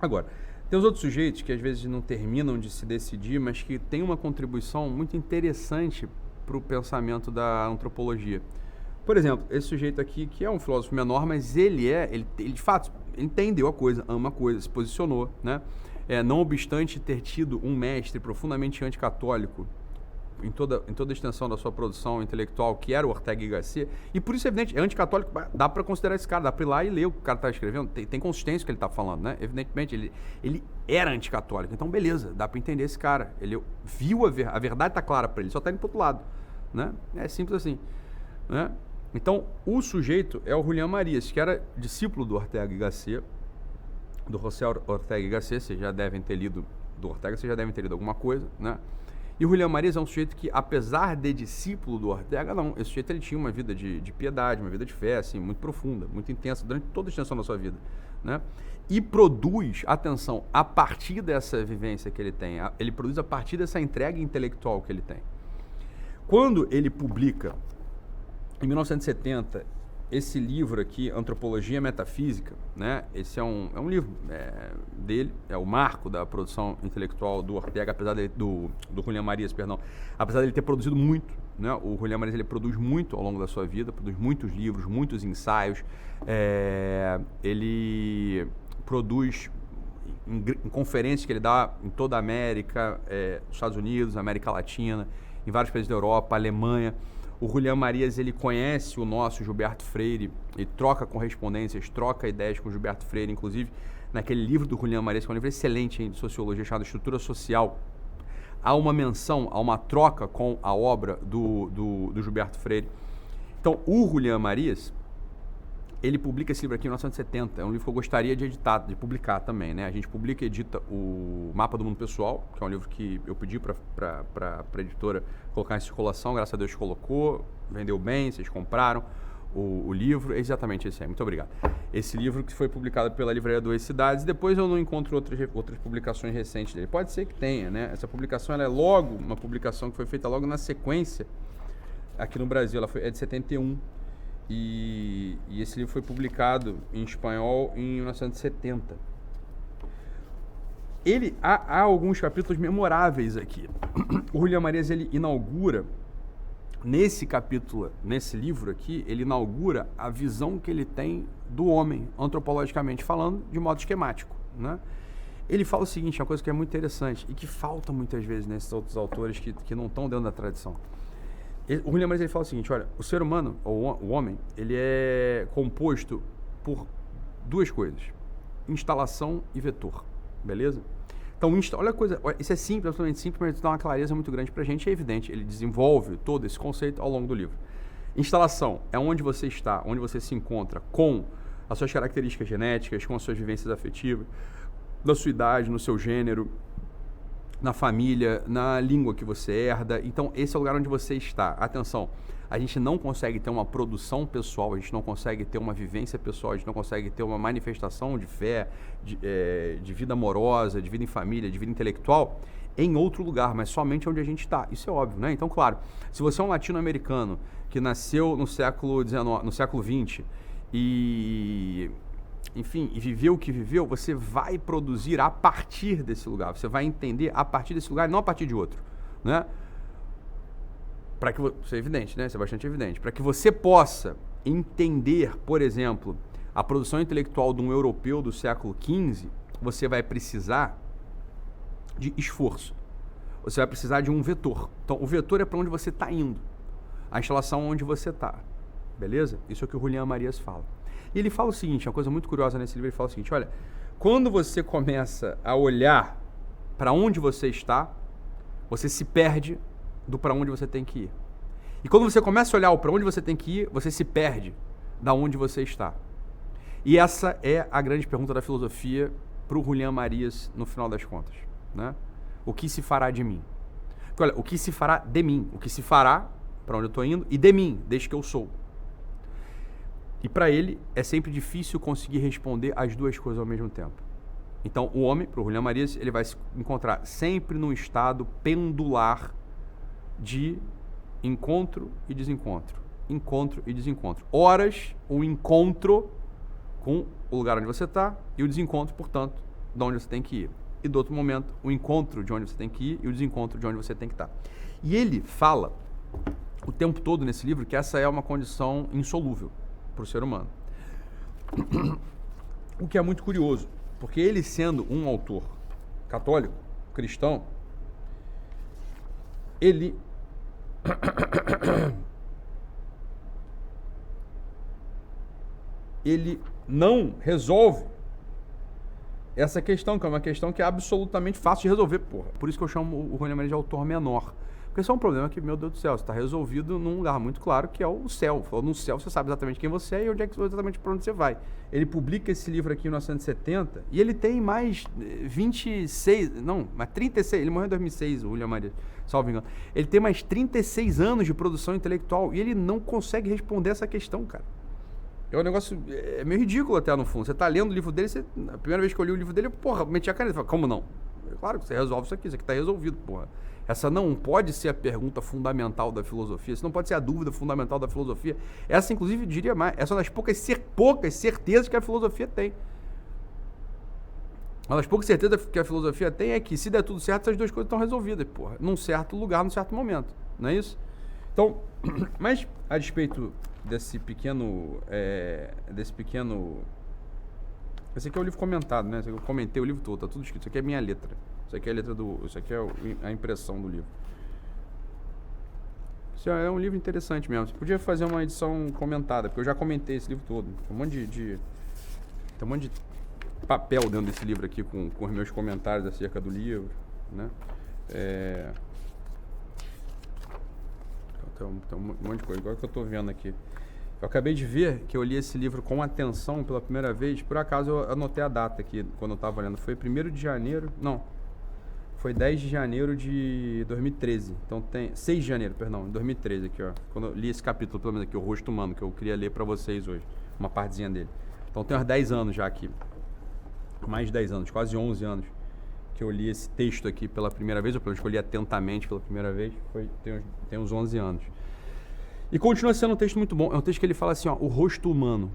Agora, tem os outros sujeitos que às vezes não terminam de se decidir, mas que têm uma contribuição muito interessante para o pensamento da antropologia. Por exemplo, esse sujeito aqui, que é um filósofo menor, mas ele de fato entendeu a coisa, ama a coisa, se posicionou, né? Não obstante ter tido um mestre profundamente anticatólico em toda a extensão da sua produção intelectual, que era o Ortega y Gasset, e por isso é evidente, é anticatólico, dá para considerar esse cara, dá para ir lá e ler o que o cara está escrevendo, tem consistência o que ele está falando, né? Evidentemente, ele era anticatólico, então beleza, dá para entender esse cara, ele viu a verdade está clara para ele, só está indo para outro lado, né? É simples assim, né? Então, o sujeito é o Julián Marías, que era discípulo do Ortega y Gasset, do José Ortega y Gasset, vocês já devem ter lido do Ortega, vocês já devem ter lido alguma coisa, né? E o Julián Marías é um sujeito que, apesar de discípulo do Ortega, não, esse sujeito ele tinha uma vida de piedade, uma vida de fé, assim, muito profunda, muito intensa, durante toda a extensão da sua vida, né? E produz, atenção, a partir dessa vivência que ele tem, ele produz a partir dessa entrega intelectual que ele tem. Quando ele publica, em 1970, esse livro aqui, Antropologia Metafísica, né? Esse é um livro dele, é o marco da produção intelectual do Ortega, apesar do Julián Marías, perdão, apesar dele ter produzido muito, né? O Julián Marías ele produz muito ao longo da sua vida, produz muitos livros, muitos ensaios, ele produz em conferências que ele dá em toda a América, Estados Unidos, América Latina, em vários países da Europa, Alemanha. O Julián Marías, ele conhece o nosso Gilberto Freire e troca correspondências, troca ideias com o Gilberto Freire, inclusive naquele livro do Julián Marías, que é um livro excelente de sociologia, chamado Estrutura Social, há uma menção, há uma troca com a obra do Gilberto Freire. Então, o Julián Marías, ele publica esse livro aqui em 1970, é um livro que eu gostaria de editar, de publicar também, né? A gente publica e edita o Mapa do Mundo Pessoal, que é um livro que eu pedi para a editora colocar em circulação, graças a Deus colocou, vendeu bem, vocês compraram o livro, é exatamente esse aí, muito obrigado. Esse livro que foi publicado pela Livraria Duas Cidades, depois eu não encontro outras publicações recentes dele, pode ser que tenha, né? Essa publicação ela é logo, uma publicação que foi feita logo na sequência, aqui no Brasil, é de 71, e esse livro foi publicado em espanhol em 1970. Há alguns capítulos memoráveis aqui. O Julián Marías, ele inaugura, nesse capítulo, nesse livro aqui, ele inaugura a visão que ele tem do homem, antropologicamente falando, de modo esquemático, né? Ele fala o seguinte, uma coisa que é muito interessante e que falta muitas vezes nesses outros autores que não estão dentro da tradição. O Julián Marías ele fala o seguinte, olha, o ser humano, ou o homem, ele é composto por duas coisas, instalação e vetor, beleza? Então, olha a coisa, isso é simples, absolutamente simples, mas dá uma clareza muito grande pra gente, é evidente, ele desenvolve todo esse conceito ao longo do livro. Instalação é onde você está, onde você se encontra com as suas características genéticas, com as suas vivências afetivas, na sua idade, no seu gênero, na família, na língua que você herda. Então, esse é o lugar onde você está. Atenção, a gente não consegue ter uma produção pessoal, a gente não consegue ter uma vivência pessoal, a gente não consegue ter uma manifestação de fé, de vida amorosa, de vida em família, de vida intelectual, em outro lugar, mas somente onde a gente está. Isso é óbvio, né? Então, claro, se você é um latino-americano que nasceu no século XX e viveu o que viveu, você vai produzir a partir desse lugar, você vai entender a partir desse lugar e não a partir de outro, né? Isso é evidente, né? Isso é bastante evidente. Para que você possa entender, por exemplo, a produção intelectual de um europeu do século XV, você vai precisar de esforço. Você vai precisar de um vetor. Então, o vetor é para onde você está indo. A instalação é onde você está. Beleza? Isso é o que o Julián Marías fala. E ele fala o seguinte, uma coisa muito curiosa nesse livro, ele fala o seguinte, olha, quando você começa a olhar para onde você está, você se perde do para onde você tem que ir. E quando você começa a olhar para onde você tem que ir, você se perde da onde você está. E essa é a grande pergunta da filosofia para o Julián Marías no final das contas, né? O que se fará de mim? Porque, olha, o que se fará de mim? O que se fará para onde eu estou indo e de mim, desde que eu sou. E para ele é sempre difícil conseguir responder as duas coisas ao mesmo tempo. Então o homem, para o Julián Marías, ele vai se encontrar sempre num estado pendular de encontro e desencontro. Encontro e desencontro. Horas o encontro com o lugar onde você está e o desencontro, portanto, de onde você tem que ir. E do outro momento, o encontro de onde você tem que ir e o desencontro de onde você tem que estar. E ele fala o tempo todo nesse livro que essa é uma condição insolúvel para o ser humano. O que é muito curioso, porque ele sendo um autor católico, cristão, ele não resolve essa questão, que é uma questão que é absolutamente fácil de resolver, porra. Por isso que eu chamo o Rony Maria de autor menor. Porque esse é um problema que, meu Deus do céu, está resolvido num lugar muito claro, que é o céu. No céu você sabe exatamente quem você é e onde é que, exatamente para onde você vai. Ele publica esse livro aqui em 1970 e ele tem mais 36, ele morreu em 2006, o William Maria, salvo engano. Ele tem mais 36 anos de produção intelectual e ele não consegue responder essa questão, cara. É um negócio, é meio ridículo até no fundo. Você tá lendo o livro dele, a primeira vez que eu li o livro dele, eu meti a caneta e falei, como não? Claro que você resolve isso aqui tá resolvido, porra. Essa não pode ser a pergunta fundamental da filosofia, essa não pode ser a dúvida fundamental da filosofia. Essa, inclusive, diria mais, essa é uma das poucas certezas que a filosofia tem. Uma das poucas certezas que a filosofia tem é que, se der tudo certo, essas duas coisas estão resolvidas, porra. Num certo lugar, num certo momento. Não é isso? Então, mas a despeito desse pequeno... Esse aqui é o livro comentado, né? Eu comentei o livro todo, tá tudo escrito. Isso aqui é minha letra. Isso aqui é a letra isso aqui é a impressão do livro. Isso é um livro interessante mesmo. Você podia fazer uma edição comentada, porque eu já comentei esse livro todo. Tem um monte de papel dentro desse livro aqui com os meus comentários acerca do livro, né? Tem um monte de coisa, igual que eu estou vendo aqui. Eu acabei de ver que eu li esse livro com atenção pela primeira vez. Por acaso eu anotei a data aqui quando eu estava lendo. Foi 1º de janeiro, não, foi 10 de janeiro de 2013. Então tem 6 de janeiro, perdão, de 2013 aqui, ó. Quando eu li esse capítulo, pelo menos aqui, O Rosto Humano, que eu queria ler para vocês hoje, uma partezinha dele. Então tem uns 10 anos já aqui. Mais de 10 anos, quase 11 anos que eu li esse texto aqui pela primeira vez, ou pelo menos que eu li atentamente pela primeira vez, tem uns 11 anos. E continua sendo um texto muito bom. É um texto que ele fala assim, ó, o rosto humano.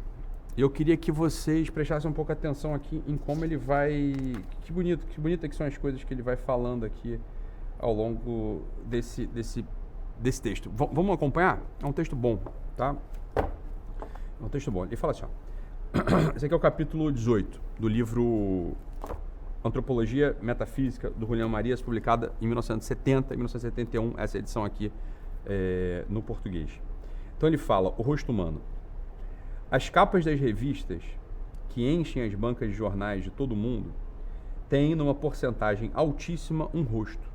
E eu queria que vocês prestassem um pouco atenção aqui em como ele vai... Que bonita que são as coisas que ele vai falando aqui ao longo desse texto. Vamos acompanhar? É um texto bom, tá? É um texto bom. Ele fala assim, ó. Esse aqui é o capítulo 18 do livro Antropologia Metafísica do Julián Marías, publicada em 1970 e 1971, essa edição aqui no português. Então ele fala, o rosto humano. As capas das revistas que enchem as bancas de jornais de todo o mundo têm, numa porcentagem altíssima, um rosto.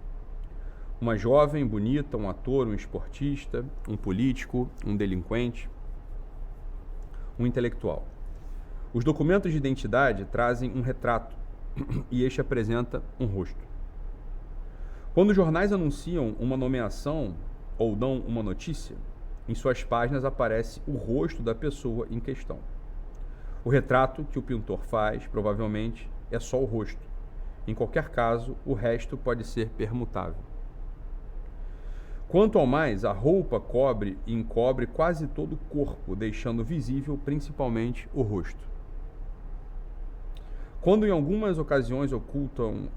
Uma jovem bonita, um ator, um esportista, um político, um delinquente, um intelectual. Os documentos de identidade trazem um retrato e este apresenta um rosto. Quando os jornais anunciam uma nomeação ou dão uma notícia, em suas páginas aparece o rosto da pessoa em questão. O retrato que o pintor faz, provavelmente, é só o rosto. Em qualquer caso, o resto pode ser permutável. Quanto ao mais, a roupa cobre e encobre quase todo o corpo, deixando visível principalmente o rosto. Quando em algumas ocasiões ocultam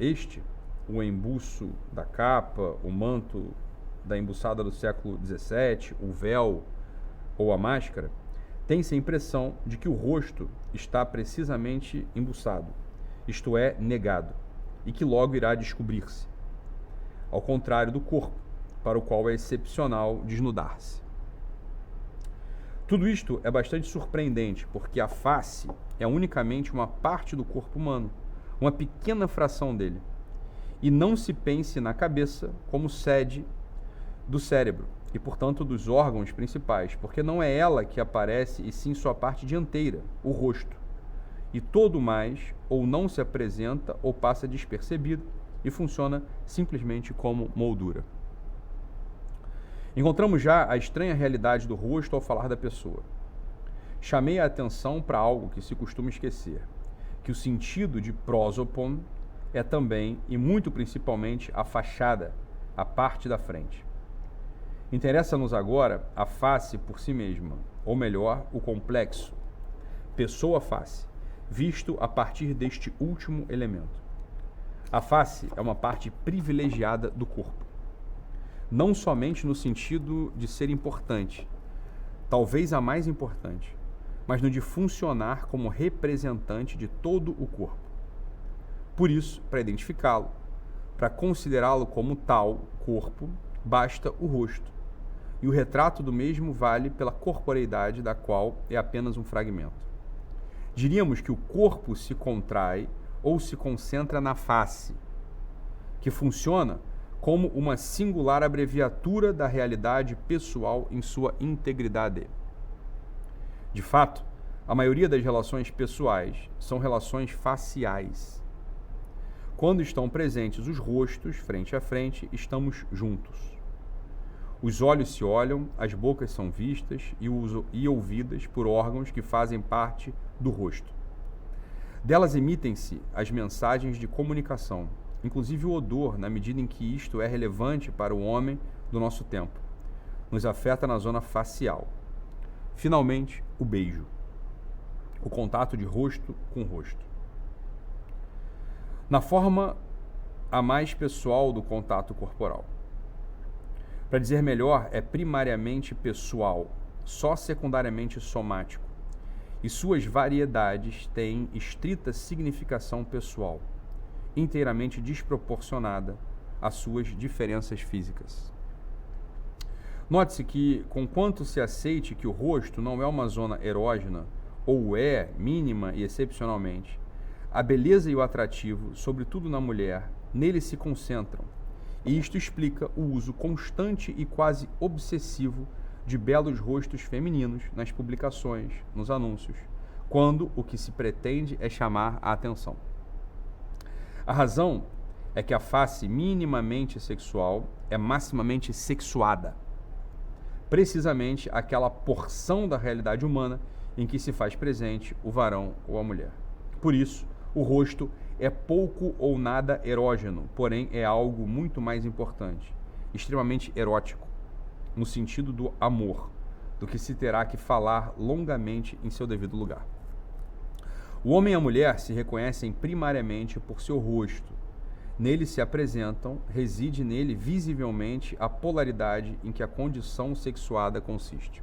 o embuço da capa, o manto da embuçada do século XVII, o véu ou a máscara, tem-se a impressão de que o rosto está precisamente embuçado, isto é, negado, e que logo irá descobrir-se, ao contrário do corpo, para o qual é excepcional desnudar-se. Tudo isto é bastante surpreendente, porque a face é unicamente uma parte do corpo humano, uma pequena fração dele, e não se pense na cabeça como sede do cérebro e, portanto, dos órgãos principais, porque não é ela que aparece e sim sua parte dianteira, o rosto. E todo mais ou não se apresenta ou passa despercebido e funciona simplesmente como moldura. Encontramos já a estranha realidade do rosto ao falar da pessoa. Chamei a atenção para algo que se costuma esquecer, que o sentido de prosopon é também, e muito principalmente, a fachada, a parte da frente. Interessa-nos agora a face por si mesma, ou melhor, o complexo, pessoa-face, visto a partir deste último elemento. A face é uma parte privilegiada do corpo, não somente no sentido de ser importante, talvez a mais importante, mas no de funcionar como representante de todo o corpo. Por isso, para identificá-lo, para considerá-lo como tal corpo, basta o rosto, e o retrato do mesmo vale pela corporeidade da qual é apenas um fragmento. Diríamos que o corpo se contrai ou se concentra na face, que funciona como uma singular abreviatura da realidade pessoal em sua integridade. De fato, a maioria das relações pessoais são relações faciais. Quando estão presentes os rostos, frente a frente, estamos juntos. Os olhos se olham, as bocas são vistas e ouvidas por órgãos que fazem parte do rosto. Delas emitem-se as mensagens de comunicação, inclusive o odor, na medida em que isto é relevante para o homem do nosso tempo. Nos afeta na zona facial. Finalmente, o beijo. O contato de rosto com rosto. Na forma a mais pessoal do contato corporal. Para dizer melhor, é primariamente pessoal, só secundariamente somático, e suas variedades têm estrita significação pessoal, inteiramente desproporcionada às suas diferenças físicas. Note-se que, conquanto se aceite que o rosto não é uma zona erógena, ou é, mínima e excepcionalmente, a beleza e o atrativo, sobretudo na mulher, nele se concentram, e isto explica o uso constante e quase obsessivo de belos rostos femininos nas publicações, nos anúncios, quando o que se pretende é chamar a atenção. A razão é que a face minimamente sexual é maximamente sexuada, precisamente aquela porção da realidade humana em que se faz presente o varão ou a mulher. Por isso, o rosto é pouco ou nada erógeno, porém é algo muito mais importante, extremamente erótico, no sentido do amor, do que se terá que falar longamente em seu devido lugar. O homem e a mulher se reconhecem primariamente por seu rosto. Nele se apresentam, reside nele visivelmente a polaridade em que a condição sexuada consiste.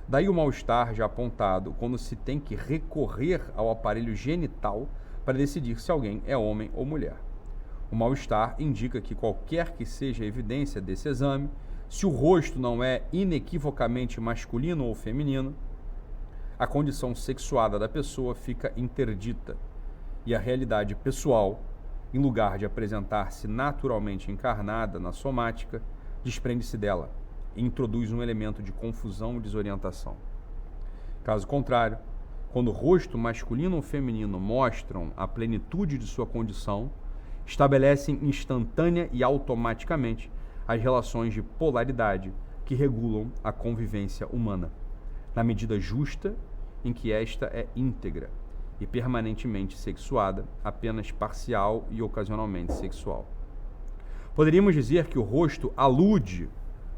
Daí o mal-estar já apontado quando se tem que recorrer ao aparelho genital para decidir se alguém é homem ou mulher. O mal-estar indica que qualquer que seja a evidência desse exame, se o rosto não é inequivocamente masculino ou feminino, a condição sexuada da pessoa fica interdita e a realidade pessoal, em lugar de apresentar-se naturalmente encarnada na somática, desprende-se dela e introduz um elemento de confusão e desorientação. Caso contrário, quando o rosto masculino ou feminino mostram a plenitude de sua condição, estabelecem instantânea e automaticamente as relações de polaridade que regulam a convivência humana, na medida justa em que esta é íntegra e permanentemente sexuada, apenas parcial e ocasionalmente sexual. Poderíamos dizer que o rosto alude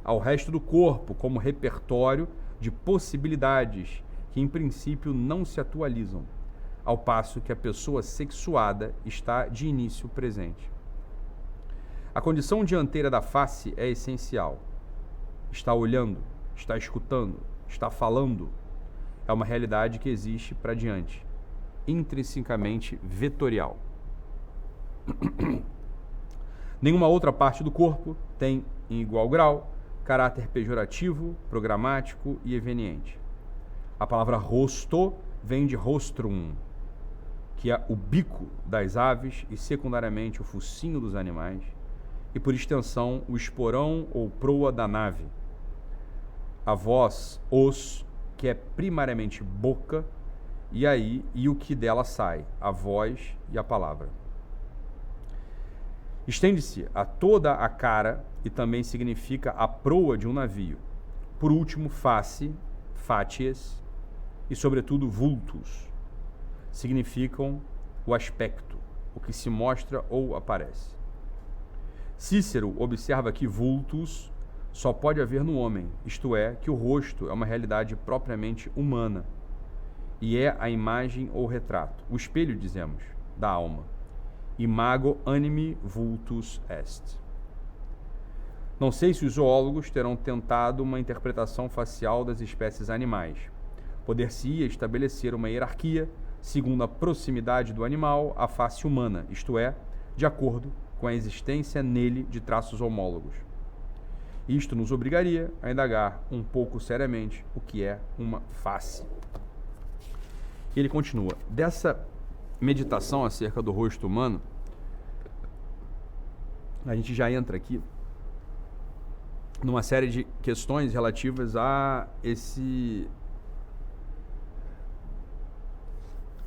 ao resto do corpo como repertório de possibilidades que em princípio não se atualizam, ao passo que a pessoa sexuada está de início presente. A condição dianteira da face é essencial. Está olhando, está escutando, está falando. É uma realidade que existe para diante, intrinsecamente vetorial. Nenhuma outra parte do corpo tem, em igual grau, caráter pejorativo, programático e eveniente. A palavra rosto vem de rostrum, que é o bico das aves e secundariamente o focinho dos animais, e por extensão o esporão ou proa da nave. A voz, os, que é primariamente boca, e o que dela sai, a voz e a palavra. Estende-se a toda a cara e também significa a proa de um navio. Por último, face, facies, e sobretudo vultus, significam o aspecto, o que se mostra ou aparece. Cícero observa que vultus só pode haver no homem, isto é, que o rosto é uma realidade propriamente humana, e é a imagem ou retrato. O espelho, dizemos, da alma. Imago animi vultus est. Não sei se os zoólogos terão tentado uma interpretação facial das espécies animais. Poder-se-ia estabelecer uma hierarquia segundo a proximidade do animal à face humana, isto é, de acordo com a existência nele de traços homólogos. Isto nos obrigaria a indagar um pouco seriamente o que é uma face. Ele continua. Dessa meditação acerca do rosto humano, a gente já entra aqui numa série de questões relativas a esse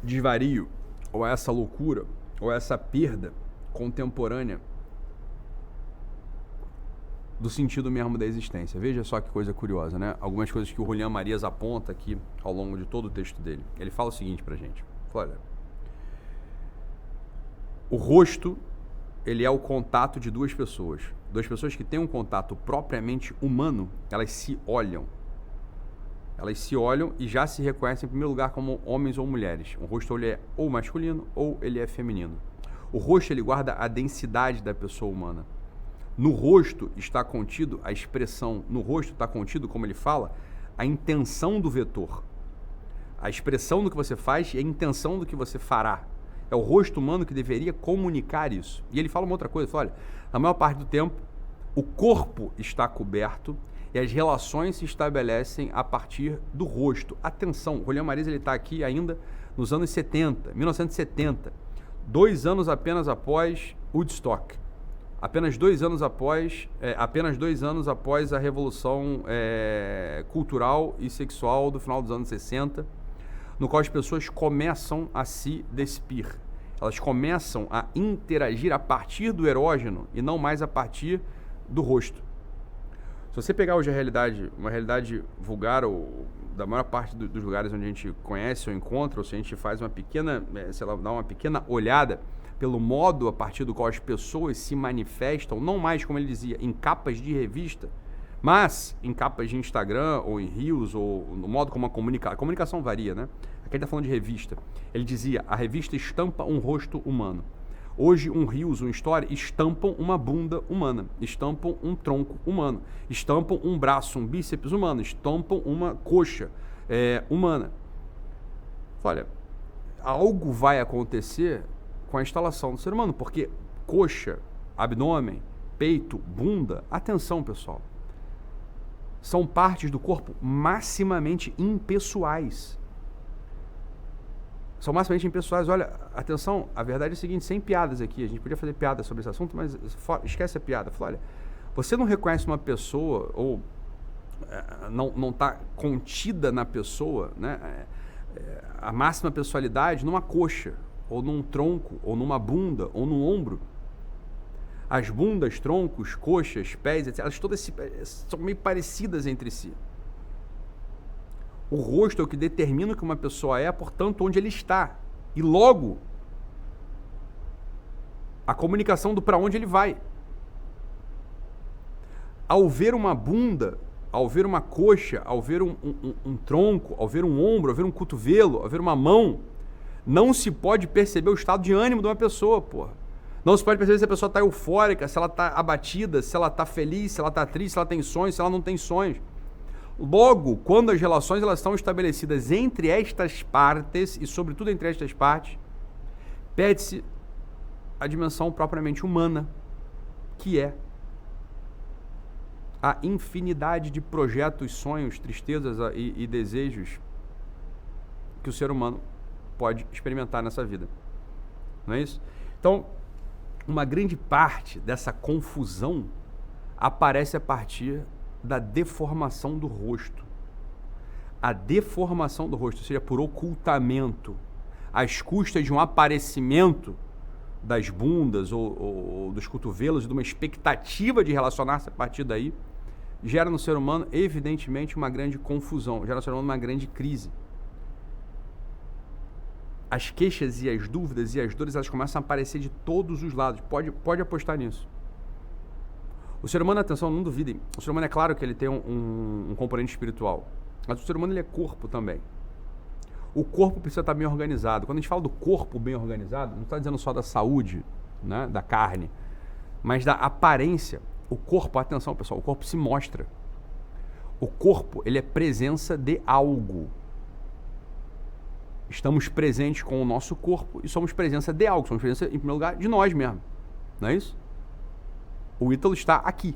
desvario, ou a essa loucura, ou a essa perda contemporânea do sentido mesmo da existência. Veja só que coisa curiosa, né? Algumas coisas que o Julián Marías aponta aqui ao longo de todo o texto dele. Ele fala o seguinte pra gente. Olha, o rosto, ele é o contato de duas pessoas. Duas pessoas que têm um contato propriamente humano, elas se olham. Elas se olham e já se reconhecem em primeiro lugar como homens ou mulheres. O rosto ele é ou masculino ou ele é feminino. O rosto ele guarda a densidade da pessoa humana. No rosto está contido a expressão, no rosto está contido, como ele fala, a intenção do vetor. A expressão do que você faz e a intenção do que você fará. É o rosto humano que deveria comunicar isso. E ele fala uma outra coisa, ele fala, olha, na maior parte do tempo, o corpo está coberto e as relações se estabelecem a partir do rosto. Atenção, o Julián Marías está aqui ainda nos anos 70, 1970, 2 anos apenas após Woodstock. Apenas 2 anos após a revolução cultural e sexual do final dos anos 60, no qual as pessoas começam a se despir. Elas começam a interagir a partir do erógeno e não mais a partir do rosto. Se você pegar hoje uma realidade vulgar, ou da maior parte dos lugares onde a gente conhece ou encontra, ou se a gente faz uma pequena, dá uma pequena olhada pelo modo a partir do qual as pessoas se manifestam, não mais, como ele dizia, em capas de revista, mas em capas de Instagram, ou em Reels, ou no modo como a comunicação varia, né? Aqui ele está falando de revista. Ele dizia, a revista estampa um rosto humano. Hoje, um Reels, um Story, estampam uma bunda humana, estampam um tronco humano, estampam um braço, um bíceps humano, estampam uma coxa humana. Olha, algo vai acontecer com a instalação do ser humano, porque coxa, abdômen, peito, bunda, atenção pessoal, são partes do corpo maximamente impessoais. São maximamente impessoais. Olha, atenção, a verdade é a seguinte, sem piadas aqui, a gente podia fazer piada sobre esse assunto, mas esquece a piada. Fala, olha, você não reconhece uma pessoa, ou não está contida na pessoa, né, a máxima pessoalidade numa coxa, ou num tronco, ou numa bunda, ou num ombro. As bundas, troncos, coxas, pés, etc., elas todas são meio parecidas entre si. O rosto é o que determina o que uma pessoa é, portanto, onde ele está. E logo, a comunicação do para onde ele vai. Ao ver uma bunda, ao ver uma coxa, ao ver um tronco, ao ver um ombro, ao ver um cotovelo, ao ver uma mão, não se pode perceber o estado de ânimo de uma pessoa, porra. Não se pode perceber se a pessoa está eufórica, se ela está abatida, se ela está feliz, se ela está triste, se ela tem sonhos, se ela não tem sonhos. Logo, quando as relações elas estão estabelecidas entre estas partes, e sobretudo entre estas partes, pede-se a dimensão propriamente humana, que é a infinidade de projetos, sonhos, tristezas e desejos que o ser humano pode experimentar nessa vida. Não é isso? Então, uma grande parte dessa confusão aparece a partir da deformação do rosto. A deformação do rosto, ou seja, por ocultamento, às custas de um aparecimento das bundas ou dos cotovelos, de uma expectativa de relacionar-se a partir daí, gera no ser humano, evidentemente, uma grande confusão, gera no ser humano uma grande crise. As queixas e as dúvidas e as dores, elas começam a aparecer de todos os lados. Pode apostar nisso. O ser humano, atenção, não duvidem, o ser humano é claro que ele tem um componente espiritual, mas o ser humano ele é corpo também. O corpo precisa estar bem organizado. Quando a gente fala do corpo bem organizado, não está dizendo só da saúde, né, da carne, mas da aparência. O corpo, atenção pessoal, o corpo se mostra. O corpo, ele é presença de algo. Estamos presentes com o nosso corpo e somos presença de algo. Somos presença, em primeiro lugar, de nós mesmos. Não é isso? O Ítalo está aqui.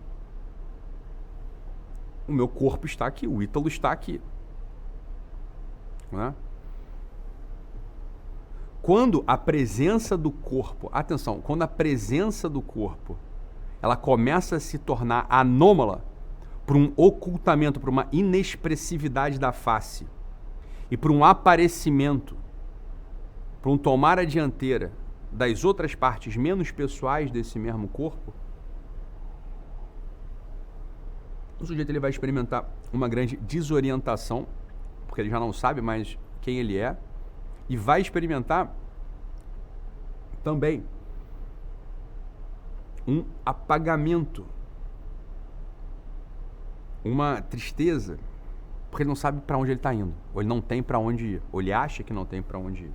O meu corpo está aqui. O Ítalo está aqui. Não é? Quando a presença do corpo, atenção, quando a presença do corpo, ela começa a se tornar anômala por um ocultamento, por uma inexpressividade da face e por um aparecimento, por um tomar a dianteira das outras partes menos pessoais desse mesmo corpo, o sujeito ele vai experimentar uma grande desorientação, porque ele já não sabe mais quem ele é, e vai experimentar também um apagamento, uma tristeza, porque ele não sabe para onde ele está indo, ou ele não tem para onde ir, ou ele acha que não tem para onde ir.